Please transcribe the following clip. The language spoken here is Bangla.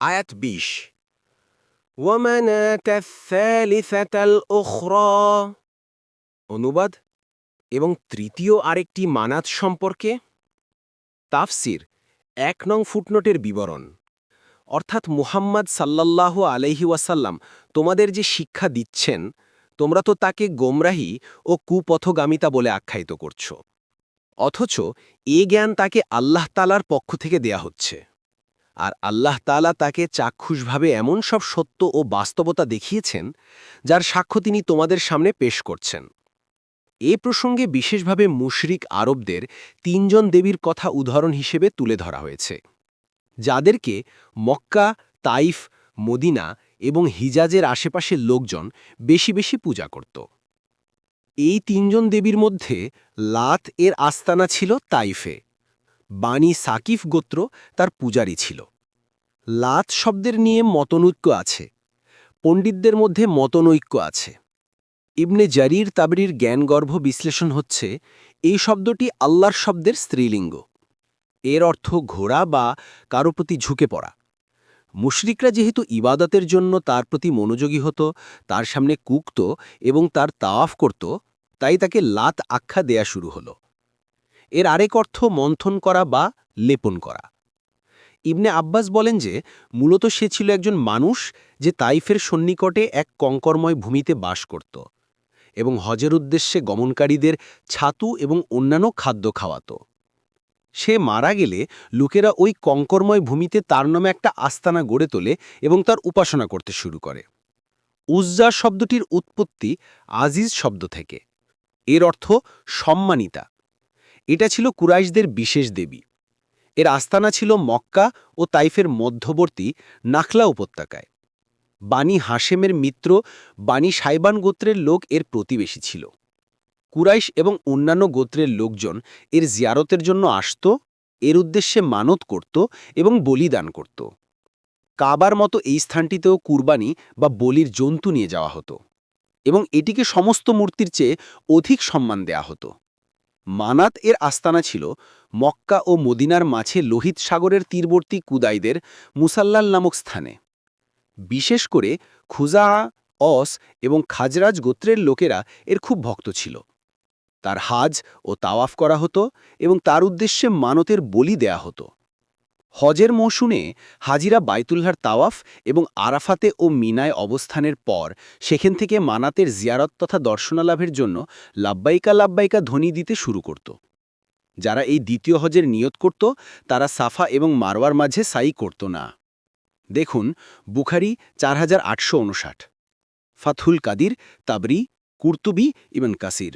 আয়াত ২০ ওয়ামানাতা আল উখরা। অনুবাদ এবং তৃতীয় আরেকটি মানাত সম্পর্কে তাফসির ১ নং ফুটনোটের বিবরণ। অর্থাৎ মুহাম্মদ সাল্লাল্লাহু আলাইহি ওয়াসাল্লাম তোমাদের যে শিক্ষা দিচ্ছেন, তোমরা তো তাকে গোমরাহী ও কুপথগামিতা বলে আখ্যায়িত করছ। অথচ এ জ্ঞান তাকে আল্লাহ তাআলার পক্ষ থেকে দেয়া হচ্ছে, আর আল্লাহ তাআলা তাকে চাক্ষুষভাবে এমন সব সত্য ও বাস্তবতা দেখিয়েছেন যার সাক্ষ্য তিনি তোমাদের সামনে পেশ করছেন। এ প্রসঙ্গে বিশেষভাবে মুশরিক আরবদের ৩ জন দেবীর কথা উদাহরণ হিসেবে তুলে ধরা হয়েছে, যাদেরকে মক্কা, তাইফ, মদিনা এবং হিজাজের আশেপাশের লোকজন বেশি বেশি পূজা করত। এই ৩ জন দেবীর মধ্যে লাত এর আস্তানা ছিল তাইফে। বানি সাকিফ গোত্র তার পূজারী ছিল। লাত শব্দের নিয়ে মতনৈক্য আছে, পণ্ডিতদের মধ্যে মতনৈক্য আছে। ইবনে জারির তাবরির জ্ঞানগর্ভ বিশ্লেষণ হচ্ছে এই শব্দটি আল্লাহর শব্দের স্ত্রীলিঙ্গ। এর অর্থ ঘোড়া বা কারো প্রতি ঝুঁকে পড়া। মুশরিকরা যেহেতু ইবাদতের জন্য তার প্রতি মনোযোগী হতো, তার সামনে কুকত এবং তার তাওয়াফ করত, তাই তাকে লাত আখ্যা দেয়া শুরু হল। এর আরেক অর্থ মন্থন করা বা লেপন করা। ইবনে আব্বাস বলেন যে মূলত সে ছিল একজন মানুষ যে তাইফের সন্নিকটে এক কঙ্করময় ভূমিতে বাস করত এবং হজের উদ্দেশ্যে গমনকারীদের ছাতু এবং অন্যান্য খাদ্য খাওয়াত। সে মারা গেলে লোকেরা ওই কঙ্করময় ভূমিতে তার নামে একটা আস্তানা গড়ে তোলে এবং তার উপাসনা করতে শুরু করে। উজ্জা শব্দটির উৎপত্তি আজিজ শব্দ থেকে। এর অর্থ সম্মানিতা। এটা ছিল কুরাইশদের বিশেষ দেবী। এর আস্তানা ছিল মক্কা ও তাইফের মধ্যবর্তী নাখলা উপত্যকায়। বানি হাশেমের মিত্র বানি সাইবান গোত্রের লোক এর প্রতিবেশী ছিল। কুরাইশ এবং অন্যান্য গোত্রের লোকজন এর জিয়ারতের জন্য আসত, এর উদ্দেশ্যে মানত করত এবং বলিদান করত। কাবার মতো এই স্থানটিতেও কুরবানি বা বলির জন্তু নিয়ে যাওয়া হতো এবং এটিকে সমস্ত মূর্তির চেয়ে অধিক সম্মান দেয়া হতো। মানাত এর আস্তানা ছিল মক্কা ও মদিনার মাঝে লোহিত সাগরের তীরবর্তী কুদাইদের মুসাল্লাল নামক স্থানে। বিশেষ করে খুজা, অস এবং খাজরাজ গোত্রের লোকেরা এর খুব ভক্ত ছিল। তার হাজ ও তাওয়াফ করা হতো এবং তার উদ্দেশ্যে মানতের বলি দেয়া হতো। হজের মৌসুমে হাজিরা বাইতুল্লাহর তাওয়াফ এবং আরাফাতে ও মিনায় অবস্থানের পর সেখান থেকে মানাতের জিয়ারত তথা দর্শনালাভের জন্য লাব্বাইকা লাব্বাইকা ধ্বনি দিতে শুরু করত। যারা এই দ্বিতীয় হজের নিয়ত করত তারা সাফা এবং মারওয়ার মাঝে সাই করত না। দেখুন বুখারী 4859, ফাথুল কাদির, তাবরি, কুরতুবী ইবন কাসির।